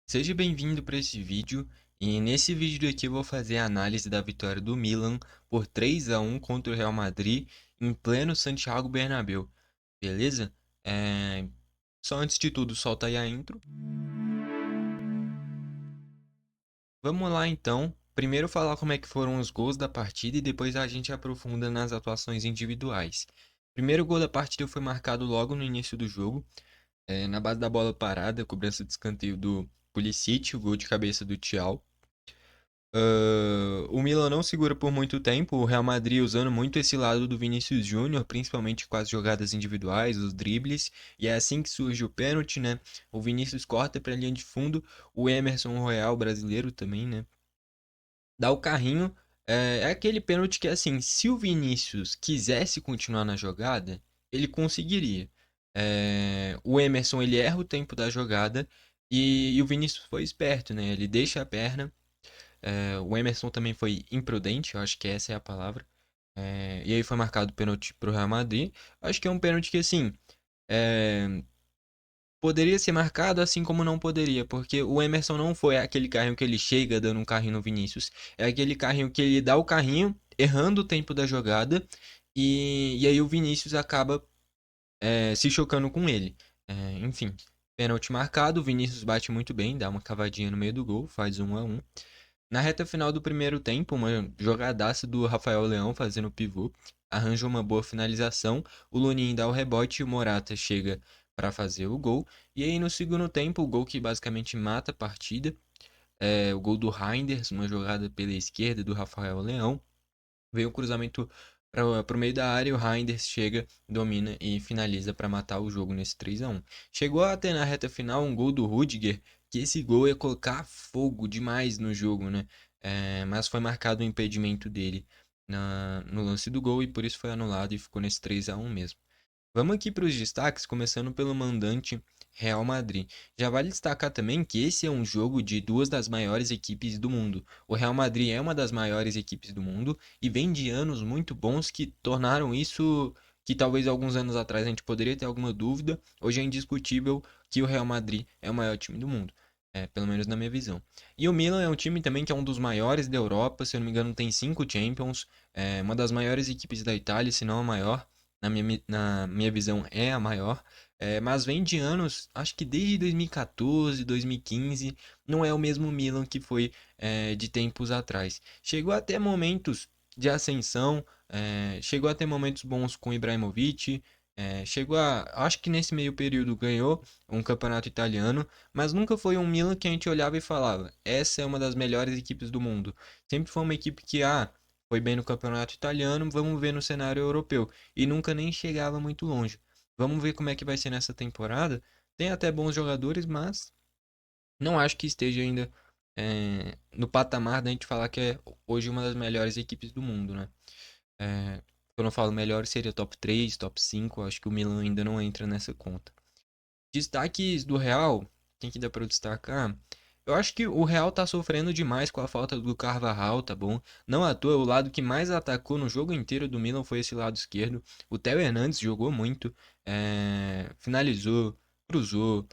Seja bem-vindo para esse vídeo e nesse vídeo aqui eu vou fazer a análise da vitória do Milan por 3-1 contra o Real Madrid em pleno Santiago Bernabéu, beleza? Só antes de tudo, solta aí a intro. Vamos lá então, primeiro falar como é que foram os gols da partida e depois a gente aprofunda nas atuações individuais. Primeiro gol da partida foi marcado logo no início do jogo, na base da bola parada, cobrança de escanteio do Pulisic, o gol de cabeça do Thiaw. O Milan não segura por muito tempo, o Real Madrid usando muito esse lado do Vinícius Júnior, principalmente com as jogadas individuais, os dribles, e é assim que surge o pênalti, né? O Vinícius corta para a linha de fundo, o Emerson Royal, brasileiro também, né? Dá o carrinho, é aquele pênalti que, assim, se o Vinícius quisesse continuar na jogada, ele conseguiria. O Emerson, ele erra o tempo da jogada, e o Vinícius foi esperto, né? Ele deixa a perna, o Emerson também foi imprudente, eu acho que essa é a palavra. E aí foi marcado o pênalti pro Real Madrid. Acho que é um pênalti que, assim, é, poderia ser marcado assim como não poderia, porque o Emerson não foi aquele carrinho que ele chega dando um carrinho no Vinícius. É aquele carrinho que ele dá o carrinho, errando o tempo da jogada, e aí o Vinícius acaba se chocando com ele. Enfim, pênalti marcado, o Vinícius bate muito bem, dá uma cavadinha no meio do gol, faz 1-1. Na reta final do primeiro tempo, uma jogadaça do Rafael Leão fazendo pivô, arranja uma boa finalização, o Lunin dá o rebote e o Morata chega para fazer o gol. E aí no segundo tempo, o gol que basicamente mata a partida, é o gol do Reinders, uma jogada pela esquerda do Rafael Leão. Veio o cruzamento para o meio da área, o Reinders chega, domina e finaliza para matar o jogo nesse 3-1. Chegou até na reta final um gol do Rudiger, que esse gol ia colocar fogo demais no jogo, né? Mas foi marcado o impedimento dele no lance do gol e por isso foi anulado e ficou nesse 3-1 mesmo. Vamos aqui para os destaques, começando pelo mandante Real Madrid. Já vale destacar também que esse é um jogo de duas das maiores equipes do mundo. O Real Madrid é uma das maiores equipes do mundo e vem de anos muito bons que tornaram isso que talvez alguns anos atrás a gente poderia ter alguma dúvida. Hoje é indiscutível que o Real Madrid é o maior time do mundo. Pelo menos na minha visão. E o Milan é um time também que é um dos maiores da Europa, se eu não me engano, tem 5 Champions, é uma das maiores equipes da Itália, se não a maior na minha visão, é a maior. Mas vem de anos, acho que desde 2014, 2015, não é o mesmo Milan que foi de tempos atrás. Chegou a ter momentos de ascensão, chegou a ter momentos bons com Ibrahimovic, acho que nesse meio período ganhou um campeonato italiano, mas nunca foi um Milan que a gente olhava e falava, essa é uma das melhores equipes do mundo. Sempre foi uma equipe que, foi bem no campeonato italiano, vamos ver no cenário europeu. E nunca nem chegava muito longe. Vamos ver como é que vai ser nessa temporada. Tem até bons jogadores, mas não acho que esteja ainda no patamar da gente falar que é hoje uma das melhores equipes do mundo, né? Quando eu falo melhor, seria top 3, top 5. Acho que o Milan ainda não entra nessa conta. Destaques do Real, quem que dá para destacar? Eu acho que o Real tá sofrendo demais com a falta do Carvajal, tá bom? Não à toa, o lado que mais atacou no jogo inteiro do Milan foi esse lado esquerdo. O Theo Hernandes jogou muito, finalizou, cruzou,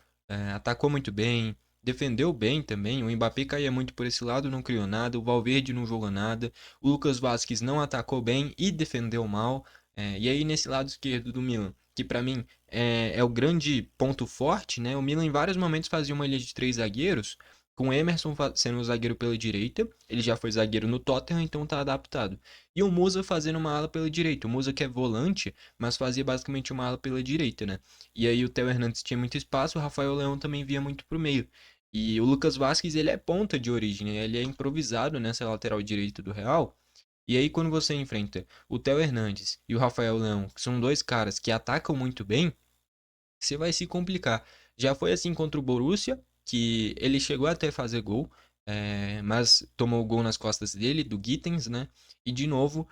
atacou muito bem, defendeu bem também. O Mbappé caía muito por esse lado, não criou nada. O Valverde não jogou nada. O Lucas Vasquez não atacou bem e defendeu mal. E aí, nesse lado esquerdo do Milan, que pra mim é o grande ponto forte, né? O Milan em vários momentos fazia uma linha de três zagueiros, com o Emerson sendo o zagueiro pela direita, ele já foi zagueiro no Tottenham, então tá adaptado. E o Musa fazendo uma ala pela direita. O Musa que é volante, mas fazia basicamente uma ala pela direita, né? E aí o Theo Hernandes tinha muito espaço, o Rafael Leão também via muito pro meio. E o Lucas Vasquez, ele é ponta de origem, né? Ele é improvisado nessa lateral direita do Real. E aí quando você enfrenta o Theo Hernandes e o Rafael Leão, que são dois caras que atacam muito bem, você vai se complicar. Já foi assim contra o Borussia, que ele chegou até a fazer gol, mas tomou o gol nas costas dele, do Gittens, né? E de novo,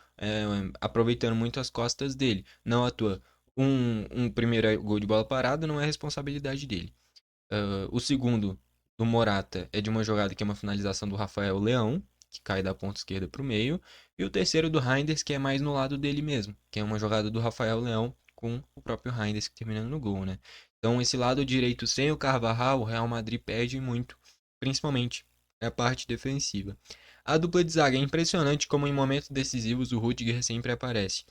aproveitando muito as costas dele. Não à toa, um primeiro gol de bola parada não é responsabilidade dele. O segundo, do Morata, é de uma jogada que é uma finalização do Rafael Leão, que cai da ponta esquerda para o meio. E o terceiro do Reinders, que é mais no lado dele mesmo, que é uma jogada do Rafael Leão com o próprio Reinders terminando no gol, né? Então, esse lado direito sem o Carvajal, o Real Madrid perde muito, principalmente a parte defensiva. A dupla de zaga é impressionante como em momentos decisivos o Rudiger sempre aparece.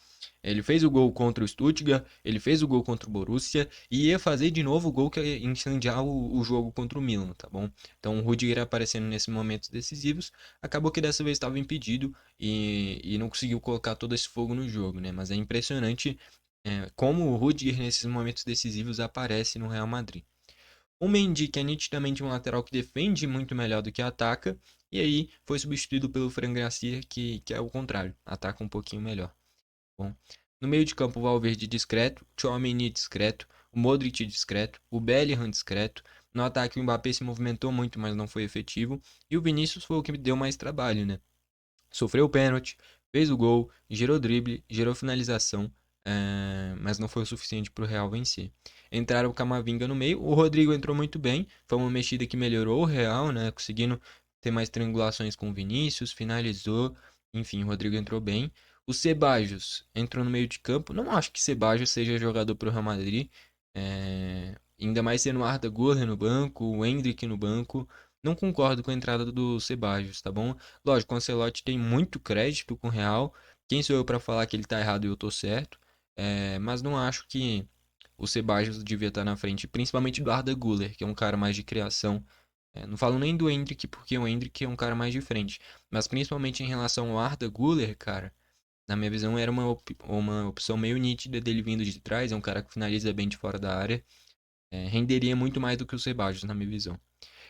Ele fez o gol contra o Stuttgart, ele fez o gol contra o Borussia e ia fazer de novo o gol que ia incendiar o jogo contra o Milan, tá bom? Então o Rudiger aparecendo nesses momentos decisivos, acabou que dessa vez estava impedido e não conseguiu colocar todo esse fogo no jogo, né? Mas é impressionante como o Rudiger nesses momentos decisivos aparece no Real Madrid. O Mendy, que é nitidamente um lateral que defende muito melhor do que ataca, e aí foi substituído pelo Fran Garcia, que é o contrário, ataca um pouquinho melhor. Bom, no meio de campo, o Valverde discreto, o Tchouaméni discreto, o Modric discreto, o Bellingham discreto. No ataque, o Mbappé se movimentou muito, mas não foi efetivo. E o Vinícius foi o que me deu mais trabalho, né? Sofreu o pênalti, fez o gol, gerou drible, gerou finalização, mas não foi o suficiente para o Real vencer. Entraram o Camavinga no meio, o Rodrigo entrou muito bem, foi uma mexida que melhorou o Real, né? Conseguindo ter mais triangulações com o Vinícius, finalizou, enfim, o Rodrigo entrou bem. O Ceballos entrou no meio de campo, não acho que Ceballos seja jogador para o Real Madrid, ainda mais sendo o Arda Güler no banco, o Endrick no banco. Não concordo com a entrada do Ceballos, tá bom? Lógico, o Ancelotti tem muito crédito com o Real. Quem sou eu para falar que ele tá errado e eu tô certo? Mas não acho que o Ceballos devia estar na frente, principalmente do Arda Güler, que é um cara mais de criação. Não falo nem do Endrick, porque o Endrick é um cara mais de frente. Mas principalmente em relação ao Arda Güler, cara, na minha visão era uma opção meio nítida dele vindo de trás. É um cara que finaliza bem de fora da área. Renderia muito mais do que o Ceballos, na minha visão.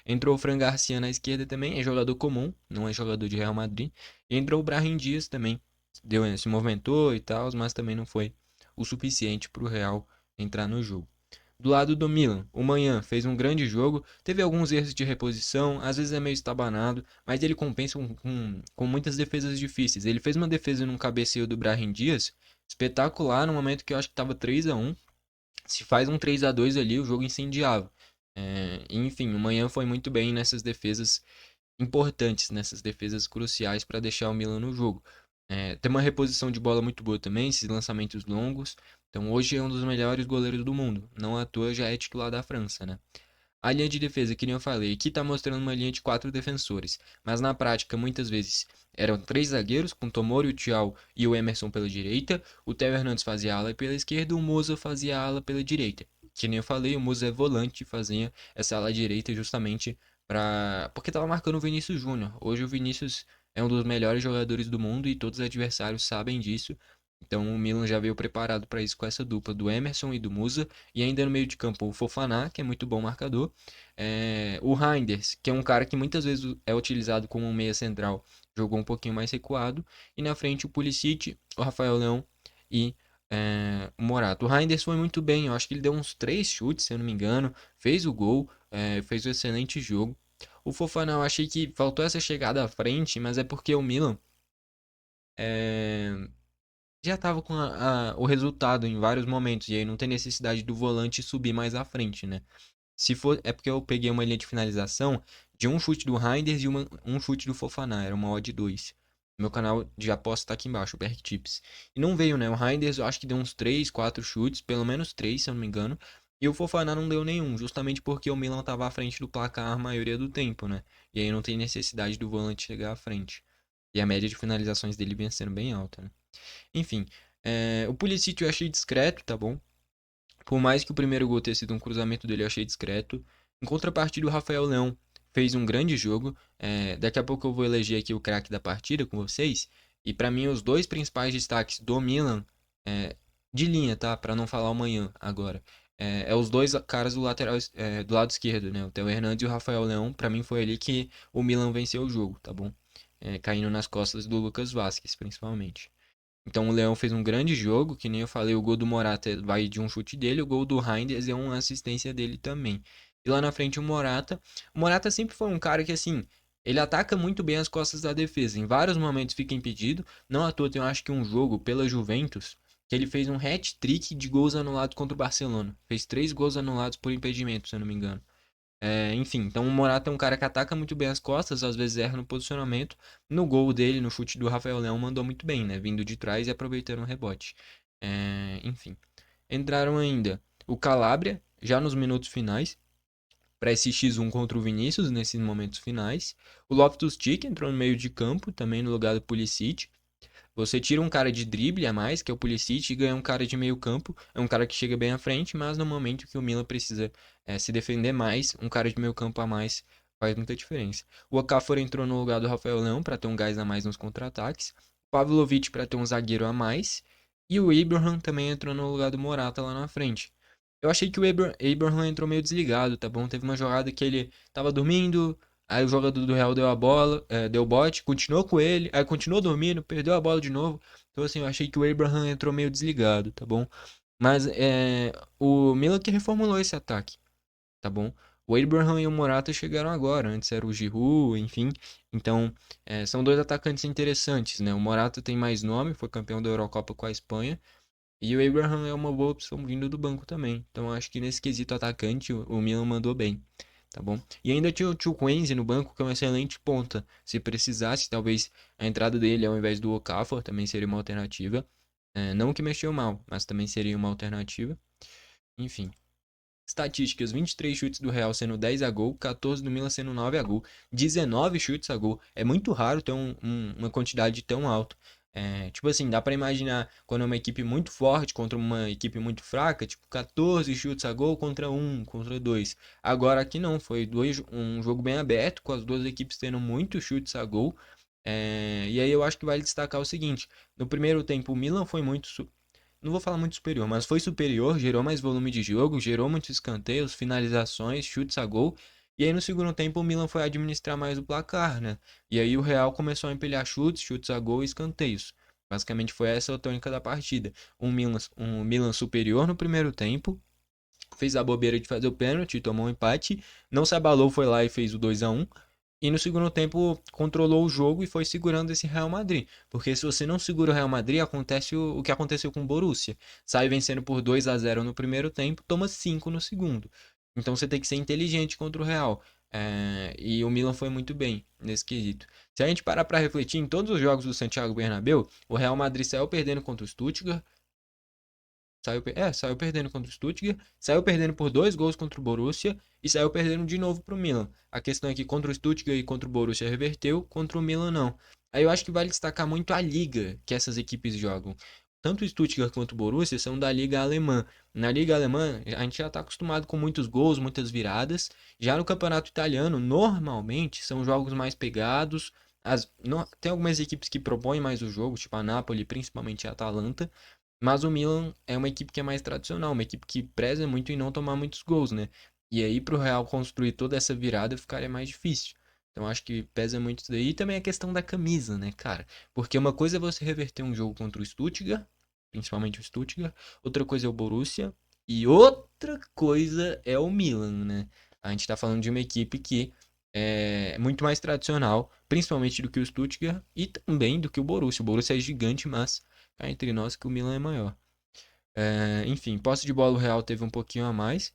Entrou o Fran Garcia na esquerda também, é jogador comum, não é jogador de Real Madrid. E entrou o Brahim Dias também, se movimentou e tal, mas também não foi o suficiente para o Real entrar no jogo. Do lado do Milan, o Manhã fez um grande jogo, teve alguns erros de reposição, às vezes é meio estabanado, mas ele compensa com muitas defesas difíceis. Ele fez uma defesa num cabeceio do Brahim Dias, espetacular, no momento que eu acho que estava 3-1. Se faz um 3-2 ali, o jogo incendiava. Enfim, o Manhã foi muito bem nessas defesas importantes, nessas defesas cruciais para deixar o Milan no jogo. Tem uma reposição de bola muito boa também, esses lançamentos longos. Então hoje é um dos melhores goleiros do mundo. Não à toa já é titular da França, né? A linha de defesa, que nem eu falei, aqui está mostrando uma linha de 4 defensores, mas na prática, muitas vezes, eram 3 zagueiros, com Tomori, o Thiaw e o Emerson pela direita, o Theo Hernandes fazia ala pela esquerda, o Musa fazia ala pela direita. Que nem eu falei, o Musa é volante e fazia essa ala direita justamente porque estava marcando o Vinícius Júnior. Hoje o Vinícius é um dos melhores jogadores do mundo e todos os adversários sabem disso. Então o Milan já veio preparado para isso com essa dupla do Emerson e do Musa. E ainda no meio de campo o Fofaná, que é muito bom marcador. O Reinders, que é um cara que muitas vezes é utilizado como um meia central, jogou um pouquinho mais recuado. E na frente o Pulisic, o Rafael Leão e o Morata. O Reinders foi muito bem, eu acho que ele deu uns 3 chutes, se eu não me engano. Fez o gol, fez um excelente jogo. O Fofaná, eu achei que faltou essa chegada à frente, mas é porque o Milan é, já estava com o resultado em vários momentos, e aí não tem necessidade do volante subir mais à frente, né? Se for, é porque eu peguei uma linha de finalização de um chute do Reinders e um chute do Fofaná, era uma odd 2. Meu canal de aposta tá aqui embaixo, o Berk Tips. E não veio, né? O Reinders eu acho que deu uns 3, 4 chutes, pelo menos 3, se eu não me engano. E o Fofaná não deu nenhum, justamente porque o Milan tava à frente do placar a maioria do tempo, né? E aí não tem necessidade do volante chegar à frente. E a média de finalizações dele vinha sendo bem alta, né? Enfim, o Pulisic eu achei discreto, tá bom? Por mais que o primeiro gol tenha sido um cruzamento dele, eu achei discreto. Em contrapartida, o Rafael Leão fez um grande jogo. Daqui a pouco eu vou eleger aqui o craque da partida com vocês. E pra mim, os dois principais destaques do Milan, de linha, tá? Pra não falar amanhã agora. Os dois caras do lateral, do lado esquerdo, né? O Theo Hernandes e o Rafael Leão. Pra mim foi ali que o Milan venceu o jogo, tá bom? Caindo nas costas do Lucas Vazquez, principalmente. Então o Leão fez um grande jogo, que nem eu falei, o gol do Morata vai de um chute dele, o gol do Reinders é uma assistência dele também. E lá na frente o Morata sempre foi um cara que assim, ele ataca muito bem as costas da defesa, em vários momentos fica impedido, não à toa tem eu acho que um jogo pela Juventus, que ele fez um hat-trick de gols anulados contra o Barcelona. Fez 3 gols anulados por impedimento, se eu não me engano. Enfim, então o Morata é um cara que ataca muito bem as costas, às vezes erra no posicionamento. No gol dele, no chute do Rafael Leão, mandou muito bem, né? Vindo de trás e aproveitando o rebote. Enfim. Entraram ainda o Calabria, já nos minutos finais, para esse X1 contra o Vinícius nesses momentos finais. O Loftus-Cheek entrou no meio de campo, também no lugar do Pulisic. Você tira um cara de drible a mais, que é o Pulisic, e ganha um cara de meio campo. É um cara que chega bem à frente, mas no momento que o Milan precisa se defender mais, um cara de meio campo a mais faz muita diferença. O Okafor entrou no lugar do Rafael Leão para ter um gás a mais nos contra-ataques. O Pavlovic para ter um zagueiro a mais. E o Abraham também entrou no lugar do Morata lá na frente. Eu achei que o Abraham entrou meio desligado, tá bom? Teve uma jogada que ele tava dormindo, aí o jogador do Real deu a bola, deu bote, continuou com ele, aí continuou dormindo, perdeu a bola de novo. Então, assim, eu achei que o Abraham entrou meio desligado, tá bom? Mas o Milan que reformulou esse ataque, tá bom? O Abraham e o Morata chegaram agora, antes era o Giroud, enfim. Então, são dois atacantes interessantes, né? O Morata tem mais nome, foi campeão da Eurocopa com a Espanha. E o Abraham é uma boa opção vindo do banco também. Então, eu acho que nesse quesito atacante, o Milan mandou bem. Tá bom? E ainda tinha o Chukwueze no banco, que é uma excelente ponta. Se precisasse, talvez a entrada dele ao invés do Okafor também seria uma alternativa. Não que mexeu mal, mas também seria uma alternativa. Enfim. Estatísticas: 23 chutes do Real sendo 10 a gol, 14 do Milan sendo 9 a gol, 19 chutes a gol. É muito raro ter uma quantidade tão alta. Tipo assim, dá pra imaginar quando é uma equipe muito forte contra uma equipe muito fraca, tipo 14 chutes a gol contra um, contra dois. Agora aqui não, foi um jogo bem aberto, com as duas equipes tendo muitos chutes a gol. E aí eu acho que vale destacar o seguinte: no primeiro tempo o Milan foi muito não vou falar muito superior, mas foi superior, gerou mais volume de jogo, gerou muitos escanteios, finalizações, chutes a gol. E aí no segundo tempo o Milan foi administrar mais o placar, né? E aí o Real começou a empilhar chutes, chutes a gol e escanteios. Basicamente foi essa a tônica da partida. Um Milan superior no primeiro tempo, fez a bobeira de fazer o pênalti, tomou um empate, não se abalou, foi lá e fez o 2 a 1. E no segundo tempo controlou o jogo e foi segurando esse Real Madrid. Porque se você não segura o Real Madrid, acontece o que aconteceu com o Borussia. Sai vencendo por 2 a 0 no primeiro tempo, toma 5 no segundo. Então você tem que ser inteligente contra o Real. E o Milan foi muito bem nesse quesito. Se a gente parar para refletir, em todos os jogos do Santiago Bernabéu, o Real Madrid saiu perdendo contra o Stuttgart, saiu perdendo contra o Stuttgart, saiu perdendo por 2 gols contra o Borussia e saiu perdendo de novo pro Milan. A questão é que contra o Stuttgart e contra o Borussia reverteu, contra o Milan não. Aí eu acho que vale destacar muito a liga que essas equipes jogam. Tanto o Stuttgart quanto o Borussia são da liga alemã. Na liga alemã, a gente já está acostumado com muitos gols, muitas viradas. Já no campeonato italiano, normalmente são jogos mais pegados. Tem algumas equipes que propõem mais o jogo, tipo a Napoli, principalmente a Atalanta. Mas o Milan é uma equipe que é mais tradicional, uma equipe que preza muito em não tomar muitos gols, né? E aí pro Real construir toda essa virada ficaria mais difícil. Então acho que pesa muito isso daí. E também a questão da camisa, né, cara? Porque uma coisa é você reverter um jogo contra o Stuttgart, principalmente o Stuttgart, outra coisa é o Borussia e outra coisa é o Milan, né? A gente tá falando de uma equipe que é muito mais tradicional, principalmente do que o Stuttgart e também do que o Borussia. O Borussia é gigante, mas cá entre nós que o Milan é maior. Enfim, posse de bola o Real teve um pouquinho a mais.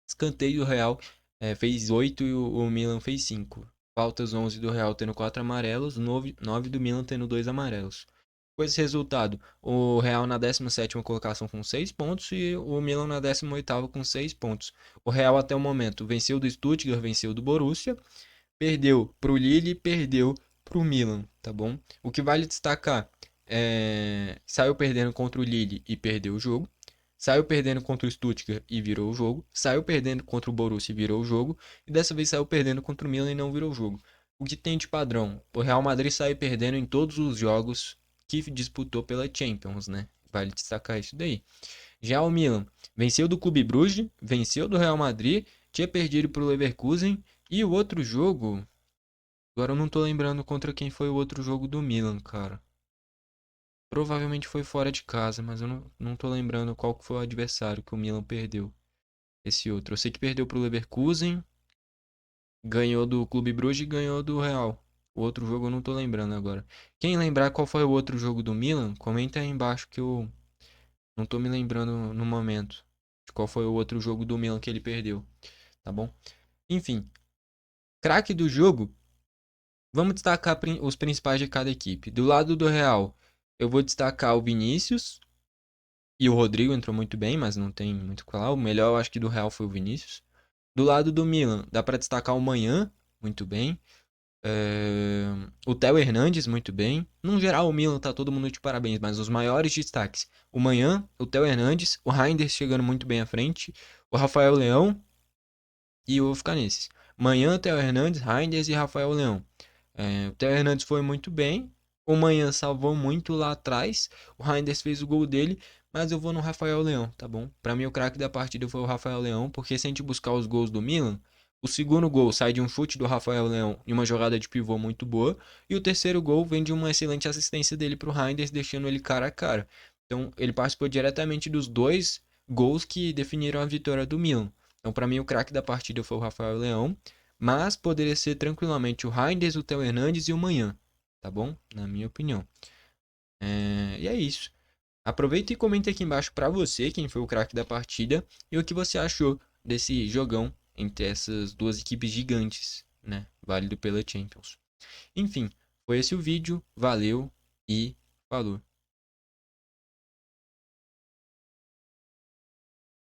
Escanteio do Real fez 8 e o Milan fez 5. Faltas 11 do Real tendo 4 amarelos, 9 do Milan tendo 2 amarelos. Com esse resultado, o Real na 17ª colocação com 6 pontos e o Milan na 18ª com 6 pontos. O Real até o momento venceu do Stuttgart, venceu do Borussia, perdeu pro Lille e perdeu pro Milan, tá bom? O que vale destacar saiu perdendo contra o Lille e perdeu o jogo. Saiu perdendo contra o Stuttgart e virou o jogo. Saiu perdendo contra o Borussia e virou o jogo. E dessa vez saiu perdendo contra o Milan e não virou o jogo. O que tem de padrão? O Real Madrid saiu perdendo em todos os jogos que disputou pela Champions, né? Vale destacar isso daí. Já o Milan venceu do Clube Brugge, venceu do Real Madrid, tinha perdido para o Leverkusen e o outro jogo, agora eu não tô lembrando contra quem foi o outro jogo do Milan, cara. Provavelmente foi fora de casa, mas eu não tô lembrando qual que foi o adversário que o Milan perdeu. Esse outro. Eu sei que perdeu pro Leverkusen, ganhou do Clube Brugge e ganhou do Real. O outro jogo eu não tô lembrando agora. Quem lembrar qual foi o outro jogo do Milan, comenta aí embaixo que eu não tô me lembrando no momento de qual foi o outro jogo do Milan que ele perdeu, tá bom? Enfim, craque do jogo, vamos destacar os principais de cada equipe. Do lado do Real, eu vou destacar o Vinícius. E o Rodrigo entrou muito bem, mas não tem muito o que falar. O melhor, eu acho que do Real foi o Vinícius. Do lado do Milan, dá para destacar o Manhã, muito bem. O Theo Hernandes, muito bem. No geral, o Milan tá todo mundo de parabéns, mas os maiores destaques: o Manhã, o Theo Hernandes, o Reinders chegando muito bem à frente, o Rafael Leão e o Wolfcanenses. Manhã, Theo Hernandes, Reinders e Rafael Leão. O Theo Hernandes foi muito bem. O Manhã salvou muito lá atrás. O Reinders fez o gol dele. Mas eu vou no Rafael Leão, tá bom? Pra mim, o craque da partida foi o Rafael Leão. Porque se a gente buscar os gols do Milan, o segundo gol sai de um chute do Rafael Leão e uma jogada de pivô muito boa. E o terceiro gol vem de uma excelente assistência dele pro Reinders, deixando ele cara a cara. Então, ele participou diretamente dos dois gols que definiram a vitória do Milan. Então, pra mim, o craque da partida foi o Rafael Leão. Mas poderia ser tranquilamente o Reinders, o Theo Hernandes e o Manhã, tá bom? Na minha opinião. E é isso. Aproveita e comenta aqui embaixo pra você quem foi o craque da partida e o que você achou desse jogão entre essas duas equipes gigantes, né? Válido pela Champions. Enfim, foi esse o vídeo. Valeu e falou.